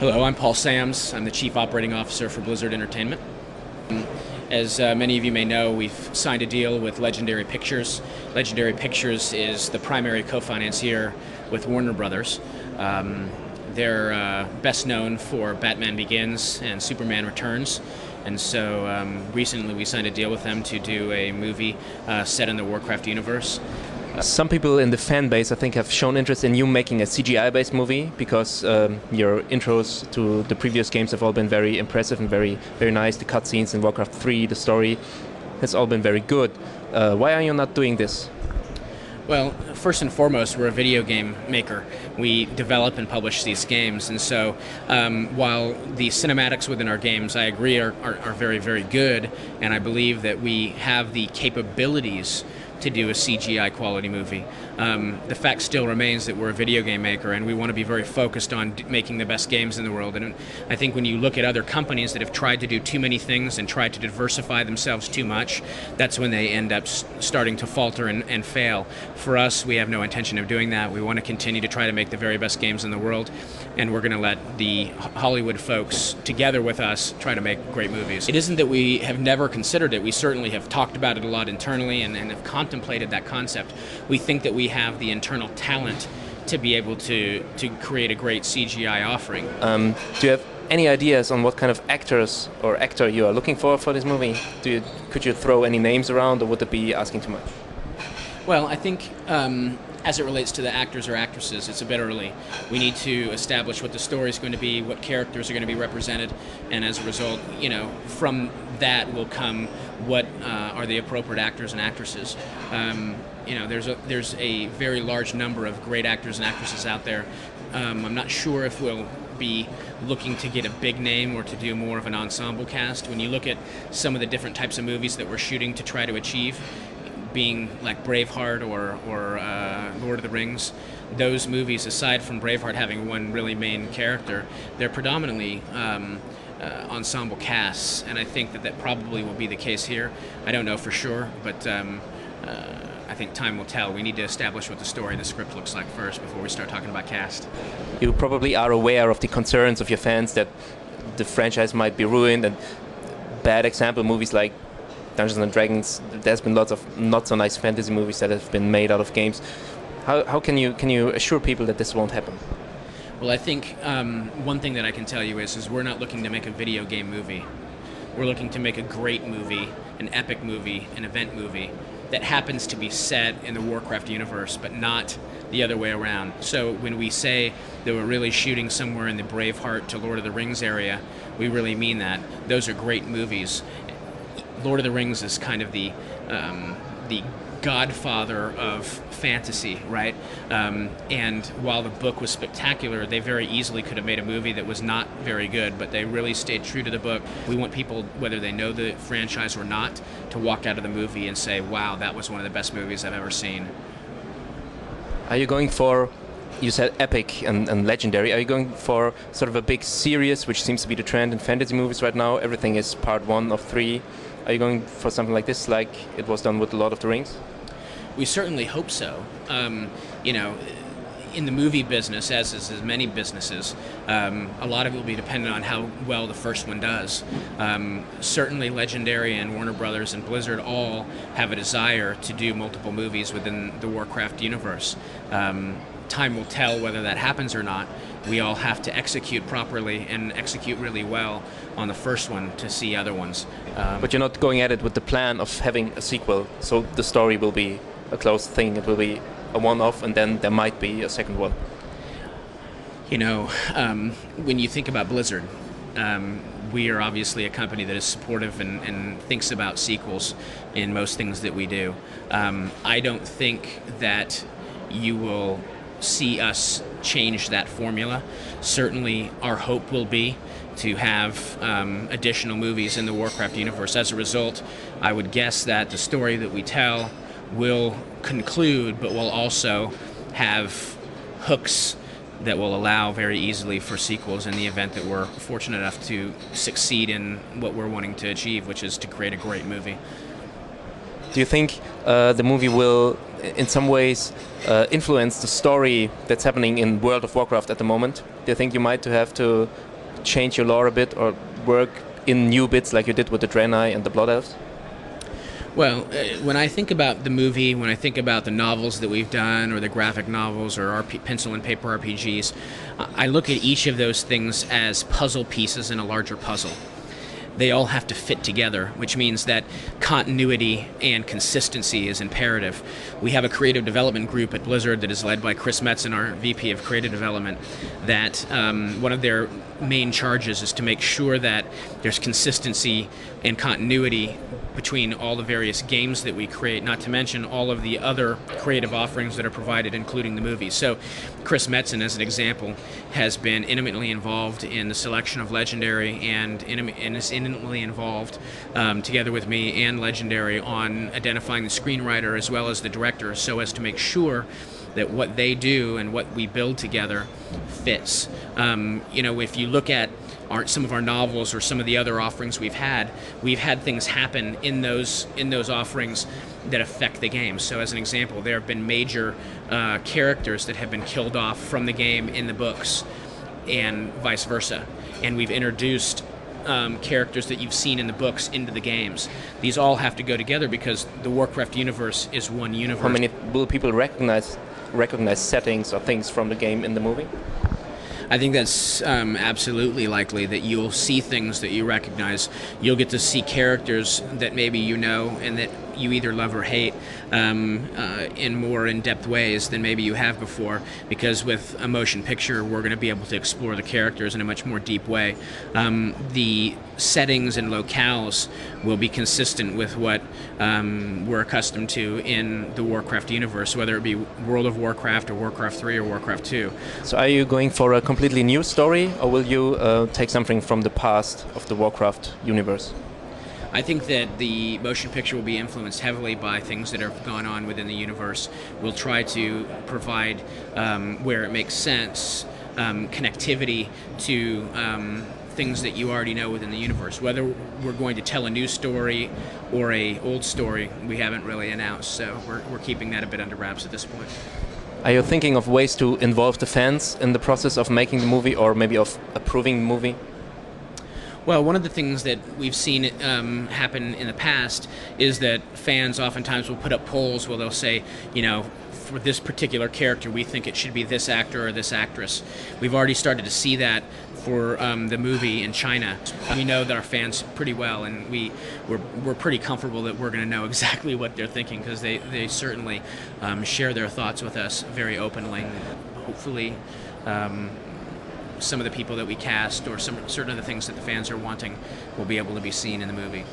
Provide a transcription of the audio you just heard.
Hello, I'm Paul Sams. I'm the Chief Operating Officer for Blizzard Entertainment. As many of you may know, we've signed a deal with Legendary Pictures. Legendary Pictures is the primary co-financier with Warner Brothers. They're best known for Batman Begins and Superman Returns. And so recently we signed a deal with them to do a movie set in the Warcraft universe. Some people in the fan base, I think, have shown interest in you making a CGI-based movie because your intros to the previous games have all been very impressive and very nice. The cutscenes in Warcraft 3, the story has all been very good. Why are you not doing this? Well, first and foremost, we're a video game maker. We develop and publish these games, and so while the cinematics within our games, I agree, are very, very good, and I believe that we have the capabilities to do a CGI quality movie. The fact still remains that we're a video game maker and we want to be very focused on making the best games in the world. And I think when you look at other companies that have tried to do too many things and tried to diversify themselves too much, that's when they end up starting to falter and fail. For us, we have no intention of doing that. We want to continue to try to make the very best games in the world, and we're going to let the Hollywood folks together with us try to make great movies. It isn't that we have never considered it. We certainly have talked about it a lot internally and have contemplated that concept. We think that we have the internal talent to be able to create a great CGI offering. Do you have any ideas on what kind of actors or actor you are looking for this movie? Could you throw any names around, or would it be asking too much? Well, I think as it relates to the actors or actresses, it's a bit early. We need to establish what the story is going to be, what characters are going to be represented, and as a result, from that will come what are the appropriate actors and actresses. There's a very large number of great actors and actresses out there. I'm not sure if we'll be looking to get a big name or to do more of an ensemble cast. When you look at some of the different types of movies that we're shooting to try to achieve, being like Braveheart or Lord of the Rings, those movies, aside from Braveheart having one really main character, they're predominantly ensemble casts, and I think that probably will be the case here. I don't know for sure, but I think time will tell. We need to establish what the story, the script looks like first before we start talking about cast. You probably are aware of the concerns of your fans that the franchise might be ruined, and bad example movies like Dungeons and Dragons. There's been lots of not so nice fantasy movies that have been made out of games. How can you assure people that this won't happen? Well, I think one thing that I can tell you is we're not looking to make a video game movie. We're looking to make a great movie, an epic movie, an event movie that happens to be set in the Warcraft universe, but not the other way around. So when we say that we're really shooting somewhere in the Braveheart to Lord of the Rings area, we really mean that. Those are great movies. Lord of the Rings is kind of the godfather of fantasy, right? And while the book was spectacular, they very easily could have made a movie that was not very good, but they really stayed true to the book. We want people, whether they know the franchise or not, to walk out of the movie and say, wow, that was one of the best movies I've ever seen. Are you going for, you said epic and legendary, are you going for sort of a big series, which seems to be the trend in fantasy movies right now? Everything is part 1 of 3. Are you going for something like this, like it was done with The Lord of the Rings? We certainly hope so. In the movie business, as is many businesses, a lot of it will be dependent on how well the first one does. Certainly Legendary and Warner Brothers and Blizzard all have a desire to do multiple movies within the Warcraft universe. Time will tell whether that happens or not. We all have to execute properly and execute really well on the first one to see other ones. But you're not going at it with the plan of having a sequel, so the story will be a closed thing, it will be a one-off, and then there might be a second one. When you think about Blizzard, we are obviously a company that is supportive and thinks about sequels in most things that we do. I don't think that you will see us change that formula. Certainly our hope will be to have additional movies in the Warcraft universe. As a result, I would guess that the story that we tell will conclude, but will also have hooks that will allow very easily for sequels in the event that we're fortunate enough to succeed in what we're wanting to achieve, which is to create a great movie. Do you think the movie will, in some ways, influence the story that's happening in World of Warcraft at the moment? Do you think you might have to change your lore a bit or work in new bits like you did with the Draenei and the Blood Elves? Well, when I think about the movie, when I think about the novels that we've done, or the graphic novels, or pencil and paper RPGs, I look at each of those things as puzzle pieces in a larger puzzle. They all have to fit together, which means that continuity and consistency is imperative. We have a creative development group at Blizzard that is led by Chris Metzen, our VP of Creative Development, that one of their main charges is to make sure that there's consistency and continuity between all the various games that we create, not to mention all of the other creative offerings that are provided, including the movies. So Chris Metzen, as an example, has been intimately involved in the selection of Legendary and is intimately involved, together with me and Legendary, on identifying the screenwriter as well as the director, so as to make sure that what they do and what we build together fits. If you look at some of our novels or some of the other offerings we've had things happen in those offerings that affect the game. So as an example, there have been major characters that have been killed off from the game in the books, and vice versa. And we've introduced characters that you've seen in the books into the games. These all have to go together because the Warcraft universe is one universe. How many will people recognize settings or things from the game in the movie? I think that's absolutely likely that you'll see things that you recognize. You'll get to see characters that maybe you know and that you either love or hate in more in-depth ways than maybe you have before, because with a motion picture we're going to be able to explore the characters in a much more deep way. The settings and locales will be consistent with what we're accustomed to in the Warcraft universe, whether it be World of Warcraft or Warcraft 3 or Warcraft 2. So are you going for a completely new story, or will you take something from the past of the Warcraft universe? I think that the motion picture will be influenced heavily by things that have gone on within the universe. We'll try to provide, where it makes sense, connectivity to things that you already know within the universe. Whether we're going to tell a new story or a old story, we haven't really announced, so we're keeping that a bit under wraps at this point. Are you thinking of ways to involve the fans in the process of making the movie, or maybe of approving the movie? Well, one of the things that we've seen happen in the past is that fans oftentimes will put up polls where they'll say, for this particular character, we think it should be this actor or this actress. We've already started to see that for the movie in China. We know that our fans pretty well, and we're pretty comfortable that we're going to know exactly what they're thinking, because they certainly share their thoughts with us very openly. Hopefully, some of the people that we cast or certain of the things that the fans are wanting will be able to be seen in the movie.